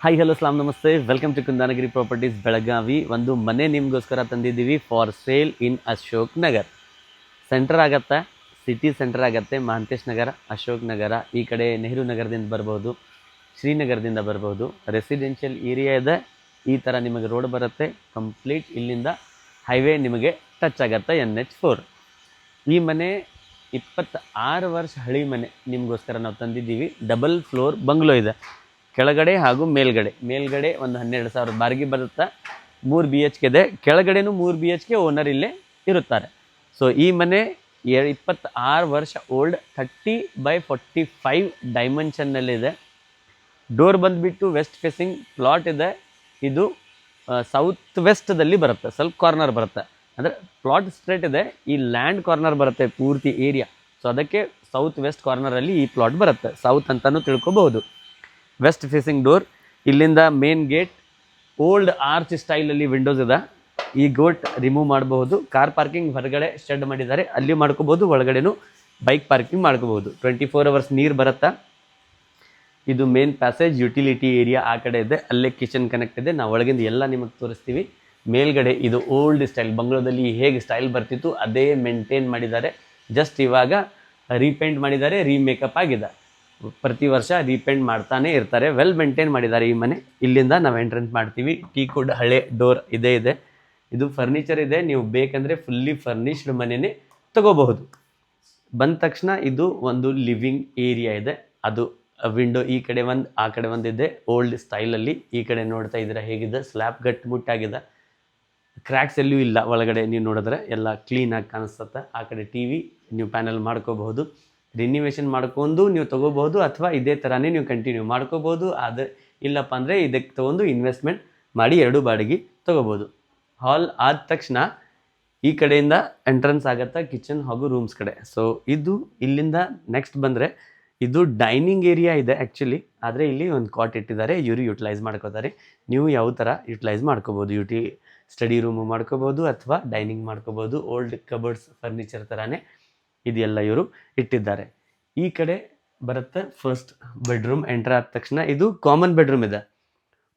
Hi hello ಸಲಾಮ್ ನಮಸ್ತೆ, welcome to Kundanagiri properties Belagavi. ಒಂದು ಮನೆ ನಿಮಗೋಸ್ಕರ ತಂದಿದ್ದೀವಿ for sale in Ashok Nagar. Centre ಆಗತ್ತೆ, ಸಿಟಿ ಸೆಂಟರ್ ಆಗತ್ತೆ. ಮಹಾಂತೇಶ್ ನಗರ, ಅಶೋಕ್ ನಗರ, ಈ ಕಡೆ ನೆಹರು ನಗರದಿಂದ ಬರ್ಬೋದು, ಶ್ರೀನಗರದಿಂದ ಬರ್ಬೋದು. ರೆಸಿಡೆನ್ಷಿಯಲ್ ಏರಿಯಾ ಇದೆ. ಈ ಥರ ನಿಮಗೆ ರೋಡ್ ಬರುತ್ತೆ ಕಂಪ್ಲೀಟ್. ಇಲ್ಲಿಂದ ಹೈವೇ ನಿಮಗೆ ಟಚ್ ಆಗುತ್ತೆ, NH4. ಈ ಮನೆ 26 ವರ್ಷ ಹಳಿ ಮನೆ ನಿಮಗೋಸ್ಕರ ನಾವು ತಂದಿದ್ದೀವಿ. ಡಬಲ್ ಫ್ಲೋರ್ ಬಂಗ್ಲೋ ಇದೆ, ಕೆಳಗಡೆ ಹಾಗೂ ಮೇಲ್ಗಡೆ ಒಂದು 12,000 ಬಾಡಿಗೆ ಬರುತ್ತೆ. 3 BHK ಇದೆ, ಕೆಳಗಡೆನೂ 3 BHK ಓನರ್ ಇಲ್ಲೇ ಇರುತ್ತಾರೆ. ಸೊ ಈ ಮನೆ 26 ವರ್ಷ ಓಲ್ಡ್, 30x45 ಡೈಮೆನ್ಷನ್ನಲ್ಲಿದೆ. ಡೋರ್ ಬಂದುಬಿಟ್ಟು ವೆಸ್ಟ್ ಫೇಸಿಂಗ್ ಪ್ಲಾಟ್ ಇದೆ. ಇದು ಸೌತ್ ವೆಸ್ಟ್ದಲ್ಲಿ ಬರುತ್ತೆ, ಸ್ವಲ್ಪ ಕಾರ್ನರ್ ಬರುತ್ತೆ. ಅಂದರೆ ಪ್ಲಾಟ್ ಸ್ಟ್ರೇಟ್ ಇದೆ, ಈ ಲ್ಯಾಂಡ್ ಕಾರ್ನರ್ ಬರುತ್ತೆ ಪೂರ್ತಿ ಏರಿಯಾ. ಸೊ ಅದಕ್ಕೆ ಸೌತ್ ವೆಸ್ಟ್ ಕಾರ್ನರಲ್ಲಿ ಈ ಪ್ಲಾಟ್ ಬರುತ್ತೆ. ಸೌತ್ ಅಂತಲೂ ತಿಳ್ಕೊಬಹುದು. ವೆಸ್ಟ್ ಫೇಸಿಂಗ್ ಡೋರ್, ಇಲ್ಲಿಂದ ಮೇನ್ ಗೇಟ್. ಓಲ್ಡ್ ಆರ್ಚ್ ಸ್ಟೈಲಲ್ಲಿ ವಿಂಡೋಸ್ ಇದೆ. ಈ ಗೋಟ್ ರಿಮೂವ್ ಮಾಡಬಹುದು. ಕಾರ್ ಪಾರ್ಕಿಂಗ್ ಹೊರಗಡೆ ಶೆಡ್ ಮಾಡಿದ್ದಾರೆ, ಅಲ್ಲಿ ಮಾಡ್ಕೋಬೋದು. ಒಳಗಡೆನೂ ಬೈಕ್ ಪಾರ್ಕಿಂಗ್ ಮಾಡ್ಕೋಬೋದು. 24 hours ನೀರು ಬರುತ್ತೆ. ಇದು ಮೇನ್ ಪ್ಯಾಸೇಜ್, ಯುಟಿಲಿಟಿ ಏರಿಯಾ ಆ ಕಡೆ ಇದೆ. ಅಲ್ಲೇ ಕಿಚನ್ ಕನೆಕ್ಟ್ ಇದೆ. ನಾವು ಒಳಗಿಂದ ಎಲ್ಲ ನಿಮಗೆ ತೋರಿಸ್ತೀವಿ. ಮೇಲ್ಗಡೆ ಇದು ಓಲ್ಡ್ ಸ್ಟೈಲ್, ಬಂಗ್ಲೋದಲ್ಲಿ ಹೇಗೆ ಸ್ಟೈಲ್ ಬರ್ತಿತ್ತು ಅದೇ ಮೇಂಟೈನ್ ಮಾಡಿದ್ದಾರೆ. ಜಸ್ಟ್ ಇವಾಗ ರೀಪೇಂಟ್ ಮಾಡಿದ್ದಾರೆ, ರೀಮೇಕಪ್ ಆಗಿದೆ. ಪ್ರತಿ ವರ್ಷ ರೀಪೇಂಟ್ ಮಾಡ್ತಾನೆ ಇರ್ತಾರೆ. ವೆಲ್ ಮೇಂಟೈನ್ ಮಾಡಿದ್ದಾರೆ ಈ ಮನೆ. ಇಲ್ಲಿಂದ ನಾವು ಎಂಟ್ರೆನ್ಸ್ ಮಾಡ್ತೀವಿ. ಟೀಕುಡ್ ಹಳೆ ಡೋರ್ ಇದೆ. ಇದು ಫರ್ನಿಚರ್ ಇದೆ. ನೀವು ಬೇಕಂದರೆ ಫುಲ್ಲಿ ಫರ್ನಿಶ್ಡ್ ಮನೆಯೇ ತಗೋಬಹುದು. ಬಂದ ತಕ್ಷಣ ಇದು ಒಂದು ಲಿವಿಂಗ್ ಏರಿಯಾ ಇದೆ. ಅದು ವಿಂಡೋ ಈ ಕಡೆ ಒಂದು, ಆ ಕಡೆ ಒಂದಿದೆ, ಓಲ್ಡ್ ಸ್ಟೈಲಲ್ಲಿ. ಈ ಕಡೆ ನೋಡ್ತಾ ಇದ್ದೀರಾ ಹೇಗಿದೆ, ಸ್ಲ್ಯಾಬ್ ಗಟ್ಟಿಮುಟ್ಟಾಗಿದೆ, ಕ್ರ್ಯಾಕ್ಸ್ ಎಲ್ಲೂ ಇಲ್ಲ. ಒಳಗಡೆ ನೀವು ನೋಡಿದ್ರೆ ಎಲ್ಲ ಕ್ಲೀನಾಗಿ ಕಾಣಿಸ್ತದೆ. ಆ ಕಡೆ TV ನೀವು ಪ್ಯಾನಲ್ ಮಾಡ್ಕೋಬಹುದು. ರಿನ್ಯೂವೇಷನ್ ಮಾಡ್ಕೊಂಡು ನೀವು ತೊಗೋಬಹುದು, ಅಥವಾ ಇದೇ ಥರನೇ ನೀವು ಕಂಟಿನ್ಯೂ ಮಾಡ್ಕೋಬೋದು. ಆದರೆ ಇಲ್ಲಪ್ಪ ಅಂದರೆ ಇದಕ್ಕೆ ತೊಗೊಂಡು ಇನ್ವೆಸ್ಟ್ಮೆಂಟ್ ಮಾಡಿ 2 ಬಾಡಿಗೆ ತೊಗೋಬೋದು. ಹಾಲ್ ಆದ ತಕ್ಷಣ ಈ ಕಡೆಯಿಂದ ಎಂಟ್ರೆನ್ಸ್ ಆಗುತ್ತೆ ಕಿಚನ್ ಹಾಗೂ ರೂಮ್ಸ್ ಕಡೆ. ಸೊ ಇದು ಇಲ್ಲಿಂದ ನೆಕ್ಸ್ಟ್ ಬಂದರೆ ಇದು ಡೈನಿಂಗ್ ಏರಿಯಾ ಇದೆ ಆ್ಯಕ್ಚುಲಿ. ಆದರೆ ಇಲ್ಲಿ ಒಂದು ಕಾಟ್ ಇಟ್ಟಿದ್ದಾರೆ, ಇವರು ಯುಟಿಲೈಸ್ ಮಾಡ್ಕೋತಾರೆ. ನೀವು ಯಾವ ಥರ ಯುಟಿಲೈಸ್ ಮಾಡ್ಕೋಬೋದು. ಸ್ಟಡಿ ರೂಮು ಮಾಡ್ಕೋಬೋದು ಅಥವಾ ಡೈನಿಂಗ್ ಮಾಡ್ಕೋಬೋದು. ಓಲ್ಡ್ ಕಬೋರ್ಡ್ಸ್ ಫರ್ನಿಚರ್ ಥರನೇ ಇದೆಲ್ಲ ಇವರು ಇಟ್ಟಿದ್ದಾರೆ. ಈ ಕಡೆ ಬರುತ್ತೆ ಫಸ್ಟ್ ಬೆಡ್ರೂಮ್. ಎಂಟರ್ ಆದ ತಕ್ಷಣ ಇದು ಕಾಮನ್ ಬೆಡ್ರೂಮ್ ಇದೆ.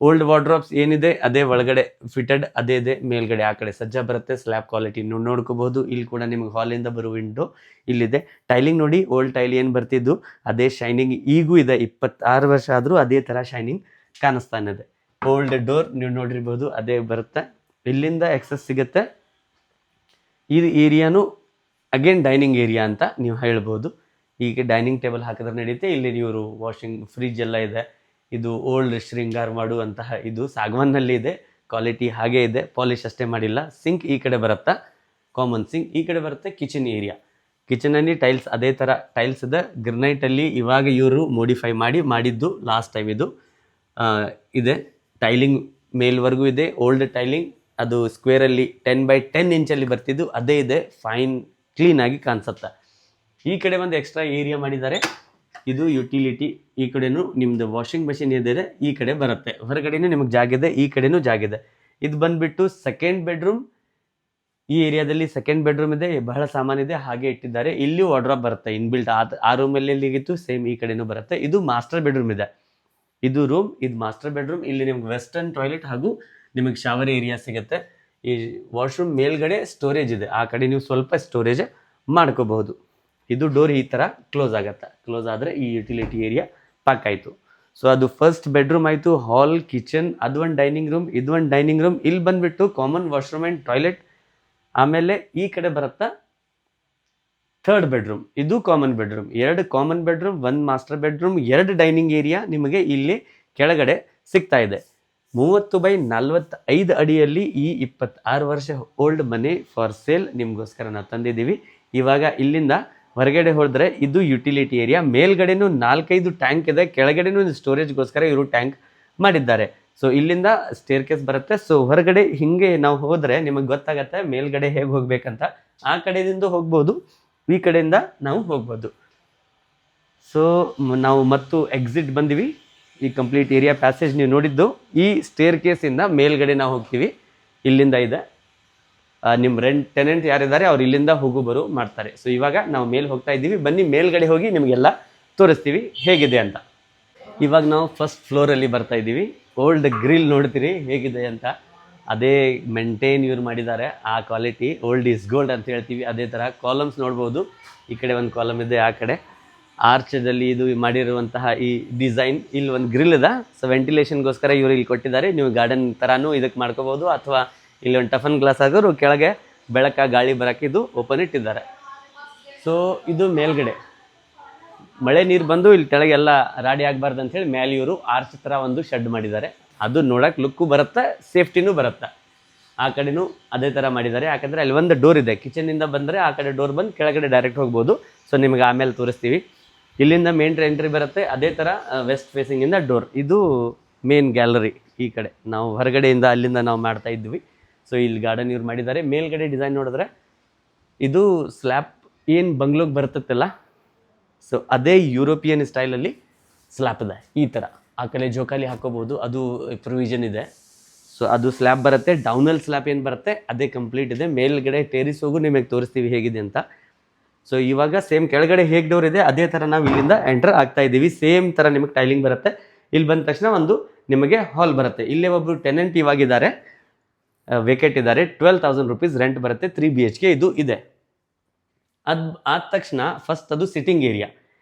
ಓಲ್ಡ್ ವಾರ್ಡ್ರೋಬ್ಸ್ ಏನಿದೆ ಅದೇ ಒಳಗಡೆ ಫಿಟೆಡ್ ಅದೇ ಇದೆ. ಮೇಲ್ಗಡೆ ಆ ಕಡೆ ಸಜ್ಜಾ ಬರುತ್ತೆ, ಸ್ಲ್ಯಾಬ್ ಕ್ವಾಲಿಟಿ ನೋಡ್ಕೋಬಹುದು. ಇಲ್ಲಿ ಕೂಡ ನಿಮಗೆ ಹಾಲಿಂದ ಬರೋ ವಿಂಡೋ ಇಲ್ಲಿದೆ. ಟೈಲಿಂಗ್ ನೋಡಿ, ಓಲ್ಡ್ ಟೈಲ್ ಏನು ಬರ್ತಿದ್ದು ಅದೇ ಶೈನಿಂಗ್ ಈಗೂ ಇದೆ. 26 ವರ್ಷ ಆದರೂ ಅದೇ ಥರ ಶೈನಿಂಗ್ ಕಾಣಿಸ್ತಾನೆ ಇದೆ. ಓಲ್ಡ್ ಡೋರ್ ನೀವು ನೋಡಿರ್ಬೋದು, ಅದೇ ಬರುತ್ತೆ. ಇಲ್ಲಿಂದ ಎಕ್ಸಸ್ ಸಿಗುತ್ತೆ. ಈ ಏರಿಯಾನು ಅಗೇನ್ ಡೈನಿಂಗ್ ಏರಿಯಾ ಅಂತ ನೀವು ಹೇಳ್ಬೋದು. ಈಗ ಡೈನಿಂಗ್ ಟೇಬಲ್ ಹಾಕಿದ್ರೆ ನಡೆಯುತ್ತೆ. ಇಲ್ಲಿ ಇವರು ವಾಷಿಂಗ್ ಫ್ರಿಜ್ ಎಲ್ಲ ಇದೆ. ಇದು ಓಲ್ಡ್ ಶೃಂಗಾರ್ ಮಾಡುವಂತಹ ಇದು ಸಾಗವಾನ್ನಲ್ಲಿ ಇದೆ. ಕ್ವಾಲಿಟಿ ಹಾಗೇ ಇದೆ, ಪಾಲಿಶ್ ಅಷ್ಟೇ ಮಾಡಿಲ್ಲ. ಸಿಂಕ್ ಈ ಕಡೆ ಬರುತ್ತಾ, ಕಾಮನ್ ಸಿಂಕ್. ಈ ಕಡೆ ಬರುತ್ತೆ ಕಿಚನ್ ಏರಿಯಾ. ಕಿಚನಲ್ಲಿ ಟೈಲ್ಸ್ ಅದೇ ಥರ ಟೈಲ್ಸ್ ಇದೆ. ಗ್ರನೈಟಲ್ಲಿ ಇವಾಗ ಇವರು ಮೋಡಿಫೈ ಮಾಡಿದ್ದು ಲಾಸ್ಟ್ ಟೈಮ್ ಇದು ಇದೆ. ಟೈಲಿಂಗ್ ಮೇಲ್ವರೆಗೂ ಇದೆ. ಓಲ್ಡ್ ಟೈಲಿಂಗ್ ಅದು ಸ್ಕ್ವೇರಲ್ಲಿ 10x10 ಇಂಚಲ್ಲಿ ಬರ್ತಿದ್ದು ಅದೇ ಇದೆ. ಫೈನ್ ಕ್ಲೀನಾಗಿ ಕಾಣಿಸುತ್ತೆ. ಈ ಕಡೆ ಒಂದು ಎಕ್ಸ್ಟ್ರಾ ಏರಿಯಾ ಮಾಡಿದ್ದಾರೆ. ಇದು ಯುಟಿಲಿಟಿ. ಈ ಕಡೆನೂ ನಿಮ್ಮದು ವಾಷಿಂಗ್ ಮಷಿನ್ ಇದೆ, ಈ ಕಡೆ ಬರುತ್ತೆ. ಹೊರಗಡೆನೂ ನಿಮಗೆ ಜಾಗಿದೆ, ಈ ಕಡೆನೂ ಜಾಗಿದೆ. ಇದು ಬಂದುಬಿಟ್ಟು ಸೆಕೆಂಡ್ ಬೆಡ್ರೂಮ್. ಈ ಏರಿಯಾದಲ್ಲಿ ಸೆಕೆಂಡ್ ಬೆಡ್ರೂಮ್ ಇದೆ, ಬಹಳ ಸಾಮಾನಿದೆ, ಹಾಗೆ ಇಟ್ಟಿದ್ದಾರೆ. ಇಲ್ಲಿ ವಾರ್ಡ್ರೋಬ್ ಬರುತ್ತೆ ಇನ್ಬಿಲ್ಟ್. ಆ ರೂಮಲ್ಲಿ ಎಲ್ಲಿಗಿತ್ತು ಸೇಮ್ ಈ ಕಡೆನೂ ಬರುತ್ತೆ. ಇದು ಮಾಸ್ಟರ್ ಬೆಡ್ರೂಮ್ ಇದೆ. ಇದು ರೂಮ್, ಇದು ಮಾಸ್ಟರ್ ಬೆಡ್ರೂಮ್. ಇಲ್ಲಿ ನಿಮ್ಗೆ ವೆಸ್ಟರ್ನ್ ಟಾಯ್ಲೆಟ್ ಹಾಗೂ ನಿಮಗೆ ಶವರ್ ಏರಿಯಾ ಸಿಗುತ್ತೆ. ಈ ವಾಶ್ರೂಮ್ ಮೇಲ್ಗಡೆ ಸ್ಟೋರೇಜ್ ಇದೆ, ಆ ಕಡೆ ನೀವು ಸ್ವಲ್ಪ ಸ್ಟೋರೇಜ್ ಮಾಡ್ಕೋಬಹುದು. ಇದು ಡೋರ್ ಈ ಥರ ಕ್ಲೋಸ್ ಆಗುತ್ತೆ. ಕ್ಲೋಸ್ ಆದರೆ ಈ ಯುಟಿಲಿಟಿ ಏರಿಯಾ ಪಾಕ್ ಆಯಿತು. ಸೊ ಅದು ಫಸ್ಟ್ ಬೆಡ್ರೂಮ್ ಆಯಿತು. ಹಾಲ್, ಕಿಚನ್, ಅದು ಒಂದು ಡೈನಿಂಗ್ ರೂಮ್, ಇದು ಒಂದು ಡೈನಿಂಗ್ ರೂಮ್. ಇಲ್ಲಿ ಬಂದುಬಿಟ್ಟು ಕಾಮನ್ ವಾಶ್ರೂಮ್ ಆ್ಯಂಡ್ ಟಾಯ್ಲೆಟ್. ಆಮೇಲೆ ಈ ಕಡೆ ಬರುತ್ತಾ ಥರ್ಡ್ ಬೆಡ್ರೂಮ್. ಇದು common bedroom. 2 common bedroom, 1 master bedroom, 2 dining area ನಿಮಗೆ ಇಲ್ಲಿ ಕೆಳಗಡೆ ಸಿಗ್ತಾ ಇದೆ. 30x45 ಅಡಿಯಲ್ಲಿ ಈ 26 ವರ್ಷ ಓಲ್ಡ್ ಮನೆ ಫಾರ್ ಸೇಲ್ ನಿಮಗೋಸ್ಕರ ನಾವು ತಂದಿದ್ದೀವಿ. ಇವಾಗ ಇಲ್ಲಿಂದ ಹೊರಗಡೆ ಹೋದರೆ ಇದು ಯುಟಿಲಿಟಿ ಏರಿಯಾ. ಮೇಲ್ಗಡೆನೂ 4-5 ಟ್ಯಾಂಕ್ ಇದೆ, ಕೆಳಗಡೆನೂ ಸ್ಟೋರೇಜ್ಗೋಸ್ಕರ ಇವರು ಟ್ಯಾಂಕ್ ಮಾಡಿದ್ದಾರೆ. ಸೊ ಇಲ್ಲಿಂದ ಸ್ಟೇರ್ ಕೇಸ್ ಬರುತ್ತೆ. ಸೊ ಹೊರಗಡೆ ಹಿಂಗೆ ನಾವು ಹೋದರೆ ನಿಮಗೆ ಗೊತ್ತಾಗತ್ತೆ ಮೇಲ್ಗಡೆ ಹೇಗೆ ಹೋಗ್ಬೇಕಂತ. ಆ ಕಡೆಯಿಂದ ಹೋಗ್ಬೋದು, ಈ ಕಡೆಯಿಂದ ನಾವು ಹೋಗ್ಬೋದು. ಸೊ ನಾವು ಮತ್ತು ಎಕ್ಸಿಟ್ ಬಂದಿವಿ. ಈ ಕಂಪ್ಲೀಟ್ ಏರಿಯಾ ಪ್ಯಾಸೇಜ್ ನೀವು ನೋಡಿದ್ದು. ಈ ಸ್ಟೇರ್ ಕೇಸಿಂದ ಮೇಲ್ಗಡೆ ನಾವು ಹೋಗ್ತೀವಿ. ಇಲ್ಲಿಂದ ಇದೆ. ನಿಮ್ಮ ಟೆನೆಂಟ್ ಯಾರಿದ್ದಾರೆ ಅವ್ರು ಇಲ್ಲಿಂದ ಹೋಗು ಬರು ಮಾಡ್ತಾರೆ. ಸೊ ಇವಾಗ ನಾವು ಮೇಲೆ ಹೋಗ್ತಾ ಇದ್ದೀವಿ. ಬನ್ನಿ ಮೇಲ್ಗಡೆ ಹೋಗಿ ನಿಮಗೆಲ್ಲ ತೋರಿಸ್ತೀವಿ ಹೇಗಿದೆ ಅಂತ. ಇವಾಗ ನಾವು ಫಸ್ಟ್ ಫ್ಲೋರಲ್ಲಿ ಬರ್ತಾ ಇದ್ದೀವಿ. ಓಲ್ಡ್ ಗ್ರಿಲ್ ನೋಡ್ತೀರಿ ಹೇಗಿದೆ ಅಂತ, ಅದೇ ಮೇಂಟೈನ್ ಇವ್ರು ಮಾಡಿದ್ದಾರೆ. ಆ ಕ್ವಾಲಿಟಿ ಓಲ್ಡ್ ಈಸ್ ಗೋಲ್ಡ್ ಅಂತ ಹೇಳ್ತೀವಿ. ಅದೇ ಥರ ಕಾಲಮ್ಸ್ ನೋಡ್ಬೋದು. ಈ ಕಡೆ ಒಂದು ಕಾಲಮ್ ಇದೆ, ಆ ಕಡೆ ಆರ್ಚದಲ್ಲಿ ಇದು ಮಾಡಿರುವಂತಹ ಈ ಡಿಸೈನ್. ಇಲ್ಲಿ ಒಂದು ಗ್ರಿಲ್ ಇದೆ, ಸೊ ವೆಂಟಿಲೇಷನ್ಗೋಸ್ಕರ ಇವರು ಇಲ್ಲಿ ಕೊಟ್ಟಿದ್ದಾರೆ. ನೀವು ಗಾರ್ಡನ್ ಥರನೂ ಇದಕ್ಕೆ ಮಾಡ್ಕೋಬೋದು, ಅಥವಾ ಇಲ್ಲಿ ಒಂದು ಟಫನ್ ಗ್ಲಾಸ್ ಆಗೋರು ಕೆಳಗೆ ಬೆಳಕ ಗಾಳಿ ಬರೋಕ್ಕೆ ಇದು ಓಪನ್ ಇಟ್ಟಿದ್ದಾರೆ. ಸೊ ಇದು ಮೇಲ್ಗಡೆ ಮಳೆ ನೀರು ಬಂದು ಇಲ್ಲಿ ಕೆಳಗೆಲ್ಲ ರಾಡಿ ಆಗಬಾರ್ದು ಅಂಥೇಳಿ ಮೇಲೆ ಇವರು ಆರ್ಚ್ ಥರ ಒಂದು ಶೆಡ್ ಮಾಡಿದ್ದಾರೆ. ಅದು ನೋಡೋಕೆ ಲುಕ್ಕು ಬರುತ್ತೆ, ಸೇಫ್ಟಿನೂ ಬರುತ್ತೆ. ಆ ಕಡೆನೂ ಅದೇ ಥರ ಮಾಡಿದ್ದಾರೆ. ಯಾಕಂದರೆ ಅಲ್ಲಿ ಒಂದು ಡೋರ್ ಇದೆ, ಕಿಚನಿಂದ ಬಂದರೆ ಆ ಕಡೆ ಡೋರ್ ಬಂದು ಕೆಳಗಡೆ ಡೈರೆಕ್ಟ್ ಹೋಗ್ಬೋದು. ಸೊ ನಿಮಗೆ ಆಮೇಲೆ ತೋರಿಸ್ತೀವಿ. ಇಲ್ಲಿಂದ ಮೇನ್ ಎಂಟ್ರಿ ಬರುತ್ತೆ, ಅದೇ ಥರ ವೆಸ್ಟ್ ಫೇಸಿಂಗಿಂದ ಡೋರ್. ಇದು ಮೇನ್ ಗ್ಯಾಲರಿ. ಈ ಕಡೆ ನಾವು ಹೊರಗಡೆಯಿಂದ ಅಲ್ಲಿಂದ ನಾವು ಮಾಡ್ತಾ ಇದ್ವಿ. ಸೊ ಇಲ್ಲಿ ಗಾರ್ಡನ್ ಇವ್ರು ಮಾಡಿದ್ದಾರೆ. ಮೇಲ್ಗಡೆ ಡಿಸೈನ್ ನೋಡಿದ್ರೆ ಇದು ಸ್ಲ್ಯಾಬ್ ಏನು ಬಂಗ್ಲೋಗೆ ಬರ್ತತ್ತಲ್ಲ, ಸೊ ಅದೇ ಯುರೋಪಿಯನ್ ಸ್ಟೈಲಲ್ಲಿ ಸ್ಲ್ಯಾಬ್ ಇದೆ ಈ ಥರ. ಆ ಕಡೆ ಜೋಕಾಲಿ ಹಾಕೋಬೋದು, ಅದು ಪ್ರೊವಿಷನ್ ಇದೆ. ಸೊ ಅದು ಸ್ಲ್ಯಾಬ್ ಬರುತ್ತೆ. ಡೌನಲ್ಲಿ ಸ್ಲ್ಯಾಬ್ ಏನು ಬರುತ್ತೆ ಅದೇ ಕಂಪ್ಲೀಟ್ ಇದೆ. ಮೇಲ್ಗಡೆ ಟೇರಿಸ್ ಹೋಗು ನಿಮಗೆ ತೋರಿಸ್ತೀವಿ ಹೇಗಿದೆ ಅಂತ. ಸೊ ಇವಾಗ ಸೇಮ್ ಕೆಳಗಡೆ ಹೇಗೆ ಡೋರ್ ಇದೆ ಅದೇ ಥರ ನಾವು ಇಲ್ಲಿಂದ ಎಂಟರ್ ಆಗ್ತಾ ಇದ್ದೀವಿ. ಸೇಮ್ ಥರ ನಿಮಗೆ ಟೈಲಿಂಗ್ ಬರುತ್ತೆ. ಇಲ್ಲಿ ಬಂದ ತಕ್ಷಣ ಒಂದು ನಿಮಗೆ ಹಾಲ್ ಬರುತ್ತೆ. ಇಲ್ಲೇ ಒಬ್ಬರು ಟೆನೆಂಟ್ ಇವಾಗಿದ್ದಾರೆ, ವೇಕೆಟ್ ಇದ್ದಾರೆ. 12,000 ರೂಪೀಸ್ ರೆಂಟ್ ಬರುತ್ತೆ. 3 BHK ಇದು ಇದೆ. ಅದು ಆದ ತಕ್ಷಣ ಫಸ್ಟ್ ಅದು ಸಿಟ್ಟಿಂಗ್ ಏರಿಯಾ.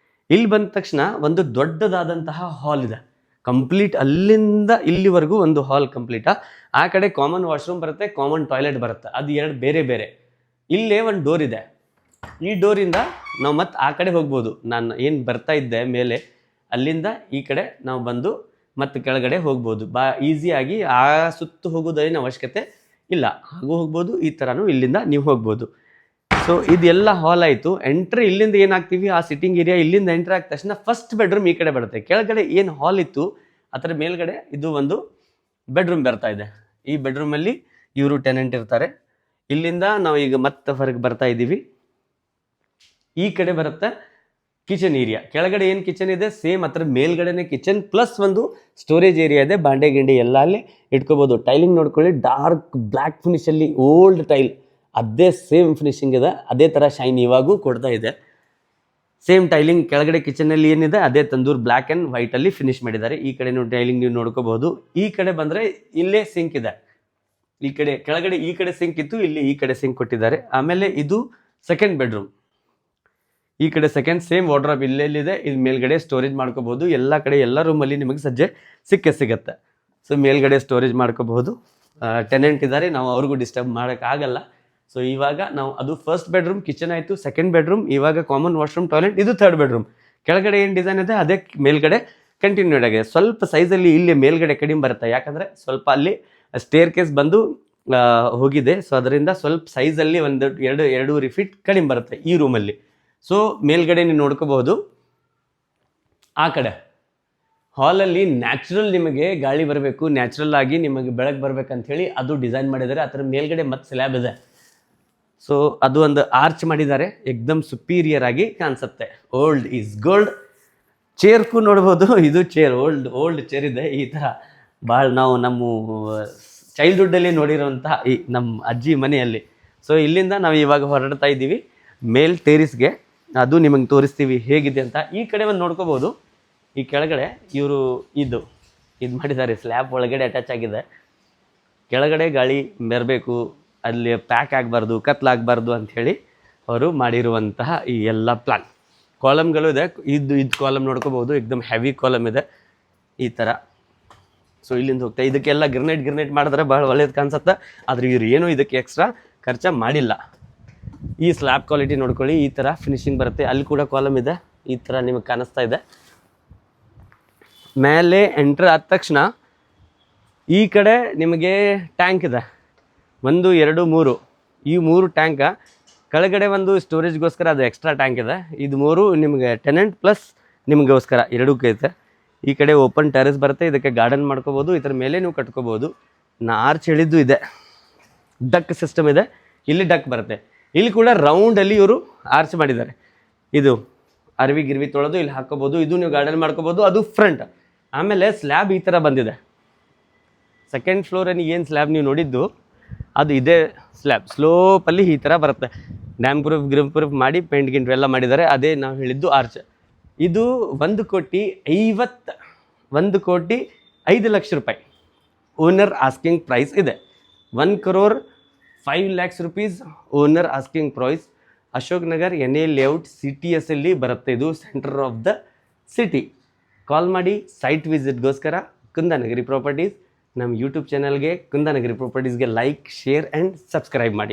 ಇಲ್ಲಿ ಬಂದ ತಕ್ಷಣ ಒಂದು ದೊಡ್ಡದಾದಂತಹ ಹಾಲ್ ಇದೆ ಕಂಪ್ಲೀಟ್. ಅಲ್ಲಿಂದ ಇಲ್ಲಿವರೆಗೂ ಒಂದು ಹಾಲ್ ಕಂಪ್ಲೀಟಾ. ಆ ಕಡೆ ಕಾಮನ್ ವಾಶ್ರೂಮ್ ಬರುತ್ತೆ, ಕಾಮನ್ ಟಾಯ್ಲೆಟ್ ಬರುತ್ತೆ. ಅದು ಎರಡು ಬೇರೆ ಬೇರೆ. ಇಲ್ಲೇ ಒಂದು ಡೋರ್ ಇದೆ. ಈ ಡೋರಿಂದ ನಾವು ಮತ್ತೆ ಆ ಕಡೆ ಹೋಗ್ಬೋದು. ನಾನು ಏನು ಬರ್ತಾ ಇದ್ದೆ ಮೇಲೆ, ಅಲ್ಲಿಂದ ಈ ಕಡೆ ನಾವು ಬಂದು ಮತ್ತು ಕೆಳಗಡೆ ಹೋಗ್ಬೋದು ಈಸಿಯಾಗಿ. ಆ ಸುತ್ತು ಹೋಗೋದೇನು ಅವಶ್ಯಕತೆ ಇಲ್ಲ, ಹಾಗೂ ಹೋಗ್ಬೋದು. ಈ ಥರನೂ ಇಲ್ಲಿಂದ ನೀವು ಹೋಗ್ಬೋದು. ಸೊ ಇದೆಲ್ಲ ಹಾಲ್ ಆಯಿತು. ಎಂಟ್ರಿ ಇಲ್ಲಿಂದ ಏನಾಗ್ತೀವಿ ಆ ಸಿಟ್ಟಿಂಗ್ ಏರಿಯಾ. ಇಲ್ಲಿಂದ ಎಂಟ್ರಿ ಆದ ತಕ್ಷಣ ಫಸ್ಟ್ ಬೆಡ್ರೂಮ್ ಈ ಕಡೆ ಬರುತ್ತೆ. ಕೆಳಗಡೆ ಏನು ಹಾಲ್ ಇತ್ತು ಅದರ ಮೇಲ್ಗಡೆ ಇದು ಒಂದು ಬೆಡ್ರೂಮ್ ಬರ್ತಾ ಇದೆ. ಈ ಬೆಡ್ರೂಮಲ್ಲಿ ಇವರು ಟೆನೆಂಟ್ ಇರ್ತಾರೆ. ಇಲ್ಲಿಂದ ನಾವು ಈಗ ಮತ್ತೆ ಹೊರಗೆ ಬರ್ತಾ ಇದ್ದೀವಿ. ಈ ಕಡೆ ಬರುತ್ತೆ ಕಿಚನ್ ಏರಿಯಾ. ಕೆಳಗಡೆ ಏನು ಕಿಚನ್ ಇದೆ ಸೇಮ್ ಅದರ ಮೇಲ್ಗಡೆನೇ ಕಿಚನ್, ಪ್ಲಸ್ ಒಂದು ಸ್ಟೋರೇಜ್ ಏರಿಯಾ ಇದೆ. ಬಾಂಡೆ ಗಿಂಡೆ ಎಲ್ಲ ಅಲ್ಲಿ ಇಟ್ಕೋಬೋದು. ಟೈಲಿಂಗ್ ನೋಡ್ಕೊಳ್ಳಿ, ಡಾರ್ಕ್ ಬ್ಲ್ಯಾಕ್ ಫಿನಿಷಲ್ಲಿ ಓಲ್ಡ್ ಟೈಲ್, ಅದೇ ಸೇಮ್ ಫಿನಿಶಿಂಗ್ ಇದೆ. ಅದೇ ಥರ ಶೈನ್ ಇವಾಗೂ ಕೊಡ್ತಾ ಇದೆ. ಸೇಮ್ ಟೈಲಿಂಗ್ ಕೆಳಗಡೆ ಕಿಚನಲ್ಲಿ ಏನಿದೆ ಅದೇ ತಂದೂರ್ ಬ್ಲ್ಯಾಕ್ ಆ್ಯಂಡ್ ವೈಟಲ್ಲಿ ಫಿನಿಶ್ ಮಾಡಿದ್ದಾರೆ. ಈ ಕಡೆ ಟೈಲಿಂಗ್ ನೀವು ನೋಡ್ಕೋಬಹುದು. ಈ ಕಡೆ ಬಂದರೆ ಇಲ್ಲೇ ಸಿಂಕ್ ಇದೆ. ಈ ಕಡೆ ಕೆಳಗಡೆ ಈ ಕಡೆ ಸಿಂಕ್ ಇತ್ತು, ಇಲ್ಲಿ ಈ ಕಡೆ ಸಿಂಕ್ ಕೊಟ್ಟಿದ್ದಾರೆ. ಆಮೇಲೆ ಇದು ಸೆಕೆಂಡ್ ಬೆಡ್ರೂಮ್. ಈ ಕಡೆ ಸೆಕೆಂಡ್ ಸೇಮ್ ವಾರ್ಡ್ರೋಬ್ ಇಲ್ಲೆಲ್ಲಿದೆ. ಇದು ಮೇಲ್ಗಡೆ ಸ್ಟೋರೇಜ್ ಮಾಡ್ಕೋಬಹುದು. ಎಲ್ಲ ಕಡೆ ಎಲ್ಲ ರೂಮಲ್ಲಿ ನಿಮಗೆ ಸಜ್ಜೆ ಸಿಗುತ್ತೆ. ಸೊ ಮೇಲ್ಗಡೆ ಸ್ಟೋರೇಜ್ ಮಾಡ್ಕೋಬಹುದು. ಟೆನೆಂಟ್ ಇದ್ದಾರೆ, ನಾವು ಅವ್ರಿಗೂ ಡಿಸ್ಟರ್ಬ್ ಮಾಡೋಕ್ಕಾಗಲ್ಲ. ಸೊ ಇವಾಗ ನಾವು ಅದು ಫಸ್ಟ್ ಬೆಡ್ರೂಮ್ ಕಿಚನ್ ಆಯಿತು, ಸೆಕೆಂಡ್ ಬೆಡ್ರೂಮ್, ಇವಾಗ ಕಾಮನ್ ವಾಶ್ರೂಮ್ ಟಾಯ್ಲೆಟ್, ಇದು ಥರ್ಡ್ ಬೆಡ್ರೂಮ್. ಕೆಳಗಡೆ ಏನು ಡಿಸೈನ್ ಇದೆ ಅದೇ ಮೇಲ್ಗಡೆ ಕಂಟಿನ್ಯೂಡ್ ಆಗಿದೆ. ಸ್ವಲ್ಪ ಸೈಜಲ್ಲಿ ಇಲ್ಲಿ ಮೇಲ್ಗಡೆ ಕಡಿಮೆ ಬರುತ್ತೆ, ಯಾಕಂದರೆ ಸ್ವಲ್ಪ ಅಲ್ಲಿ ಸ್ಟೇರ್ ಕೇಸ್ ಬಂದು ಹೋಗಿದೆ. ಸೊ ಅದರಿಂದ ಸ್ವಲ್ಪ ಸೈಜಲ್ಲಿ ಒಂದು 2.5 ಫೀಟ್ ಕಡಿಮೆ ಬರುತ್ತೆ ಈ ರೂಮಲ್ಲಿ. ಸೊ ಮೇಲ್ಗಡೆ ನೀವು ನೋಡ್ಕೋಬಹುದು. ಆ ಕಡೆ ಹಾಲಲ್ಲಿ ನ್ಯಾಚುರಲ್ ನಿಮಗೆ ಗಾಳಿ ಬರಬೇಕು, ನ್ಯಾಚುರಲ್ ಆಗಿ ನಿಮಗೆ ಬೆಳಕು ಬರ್ಬೇಕಂಥೇಳಿ ಅದು ಡಿಸೈನ್ ಮಾಡಿದ್ದಾರೆ. ಅದರ ಮೇಲ್ಗಡೆ ಮತ್ತೆ ಸ್ಲ್ಯಾಬ್ ಇದೆ. ಸೊ ಅದು ಒಂದು ಆರ್ಚ್ ಮಾಡಿದ್ದಾರೆ, ಎಕ್ದಮ್ ಸುಪೀರಿಯರ್ ಆಗಿ ಕಾಣಿಸುತ್ತೆ. Old is gold. ಚೇರ್ಗೂ ನೋಡ್ಬೋದು, ಇದು ಚೇರ್ ಓಲ್ಡ್ ಚೇರ್ ಇದೆ. ಈ ಥರ ಭಾಳ ನಾವು ನಮ್ಮ ಚೈಲ್ಡ್ಹುಡ್ಡಲ್ಲಿ ನೋಡಿರೋಂತಹ ಈ ನಮ್ಮ ಅಜ್ಜಿ ಮನೆಯಲ್ಲಿ. ಸೊ ಇಲ್ಲಿಂದ ನಾವು ಇವಾಗ ಹೊರಡ್ತಾ ಇದ್ದೀವಿ ಮೇಲ್ ಟೇರಿಸ್ಗೆ. ಅದು ನಿಮಗೆ ತೋರಿಸ್ತೀವಿ ಹೇಗಿದೆ ಅಂತ. ಈ ಕಡೆ ಒಂದು ನೋಡ್ಕೋಬೋದು. ಈ ಕೆಳಗಡೆ ಇವರು ಇದು ಮಾಡಿದ್ದಾರೆ, ಸ್ಲ್ಯಾಬ್ ಒಳಗಡೆ ಅಟ್ಯಾಚ್ ಆಗಿದೆ. ಕೆಳಗಡೆ ಗಾಳಿ ಬರಬೇಕು, ಅಲ್ಲಿ ಪ್ಯಾಕ್ ಆಗಬಾರ್ದು, ಕತ್ಲಾಗಬಾರ್ದು ಅಂಥೇಳಿ ಅವರು ಮಾಡಿರುವಂತಹ ಈ ಎಲ್ಲ ಪ್ಲಾನ್. ಕಾಲಮ್ಗಳು ಇದೆ. ಇದು ಕಾಲಮ್ ನೋಡ್ಕೋಬೋದು, ಎಕ್ದಮ್ ಹೆವಿ ಕಾಲಮ್ ಇದೆ ಈ ಥರ. ಸೊ ಇಲ್ಲಿಂದ ಹೋಗ್ತಾ ಇದಕ್ಕೆಲ್ಲ ಗ್ರಿನೇಟ್ ಮಾಡಿದ್ರೆ ಭಾಳ ಒಳ್ಳೇದು ಕಾಣಿಸುತ್ತೆ. ಆದರೆ ಇವರು ಏನೂ ಇದಕ್ಕೆ ಎಕ್ಸ್ಟ್ರಾ ಖರ್ಚು ಮಾಡಿಲ್ಲ. ಈ ಸ್ಲ್ಯಾಬ್ ಕ್ವಾಲಿಟಿ ನೋಡ್ಕೊಳ್ಳಿ, ಈ ಥರ ಫಿನಿಶಿಂಗ್ ಬರುತ್ತೆ. ಅಲ್ಲಿ ಕೂಡ ಕಾಲಮ್ ಇದೆ, ಈ ಥರ ನಿಮಗೆ ಕಾಣಿಸ್ತಾ ಇದೆ. ಮೇಲೆ ಎಂಟ್ರ್ ಆದ ತಕ್ಷಣ ಈ ಕಡೆ ನಿಮಗೆ ಟ್ಯಾಂಕ್ ಇದೆ, 1, 2, 3. ಈ 3 ಟ್ಯಾಂಕ. ಕೆಳಗಡೆ ಒಂದು ಸ್ಟೋರೇಜ್ಗೋಸ್ಕರ ಅದು ಎಕ್ಸ್ಟ್ರಾ ಟ್ಯಾಂಕ್ ಇದೆ. ಇದು 3 ನಿಮಗೆ ಟೆನೆಂಟ್ ಪ್ಲಸ್ ನಿಮಗೋಸ್ಕರ ಎರಡಕ್ಕೂ ಐತೆ. ಈ ಕಡೆ ಓಪನ್ ಟೆರೆಸ್ ಬರುತ್ತೆ, ಇದಕ್ಕೆ ಗಾರ್ಡನ್ ಮಾಡ್ಕೋಬೋದು. ಇದರ ಮೇಲೆ ನೀವು ಕಟ್ಕೋಬೋದು. ಆರ್ಚ್ ಹೇಳಿದ್ದು ಇದೆ, ಡಕ್ ಸಿಸ್ಟಮ್ ಇದೆ. ಇಲ್ಲಿ ಡಕ್ ಬರುತ್ತೆ. ಇಲ್ಲಿ ಕೂಡ ರೌಂಡಲ್ಲಿ ಇವರು ಆರ್ಚ್ ಮಾಡಿದ್ದಾರೆ. ಇದು ಗಿರ್ವಿ ತೊಳೆದು ಇಲ್ಲಿ ಹಾಕೋಬೋದು. ಇದು ನೀವು ಗಾರ್ಡನ್ ಮಾಡ್ಕೋಬೋದು. ಅದು ಫ್ರಂಟ್. ಆಮೇಲೆ ಸ್ಲ್ಯಾಬ್ ಈ ಥರ ಬಂದಿದೆ. ಸೆಕೆಂಡ್ ಫ್ಲೋರಲ್ಲಿ ಏನು ಸ್ಲ್ಯಾಬ್ ನೀವು ನೋಡಿದ್ದು ಅದು ಇದೇ ಸ್ಲ್ಯಾಬ್. ಸ್ಲೋಪಲ್ಲಿ ಈ ಥರ ಬರುತ್ತೆ. ಡ್ಯಾಮ್ ಪ್ರೂಫ್ ಮಾಡಿ ಪೇಂಟ್ ಗಿಂಟ್ ಎಲ್ಲ ಮಾಡಿದ್ದಾರೆ. ಅದೇ ನಾವು ಹೇಳಿದ್ದು ಆರ್ಚ್. ಇದು 1,50,50,000 1,05,00,000 ಓನರ್ ಆಸ್ಕಿಂಗ್ ಪ್ರೈಸ್ ಇದೆ. 1,05,00,000 rupees owner asking price. Ashok Nagar NA layout CTS ಅಲ್ಲಿ ಬರುತ್ತೆ. ಇದು centre of the city. Call ಮಾಡಿ ಸೈಟ್ ವಿಸಿಟ್ಗೋಸ್ಕರ. ಕುಂದಾನಗರಿ ಪ್ರಾಪರ್ಟೀಸ್ ನಮ್ಮ ಯೂಟ್ಯೂಬ್ ಚಾನಲ್ಗೆ, ಕುಂದಾನಗರಿ ಪ್ರಾಪರ್ಟೀಸ್ಗೆ ಲೈಕ್, ಶೇರ್ ಆ್ಯಂಡ್ ಸಬ್ಸ್ಕ್ರೈಬ್ ಮಾಡಿ.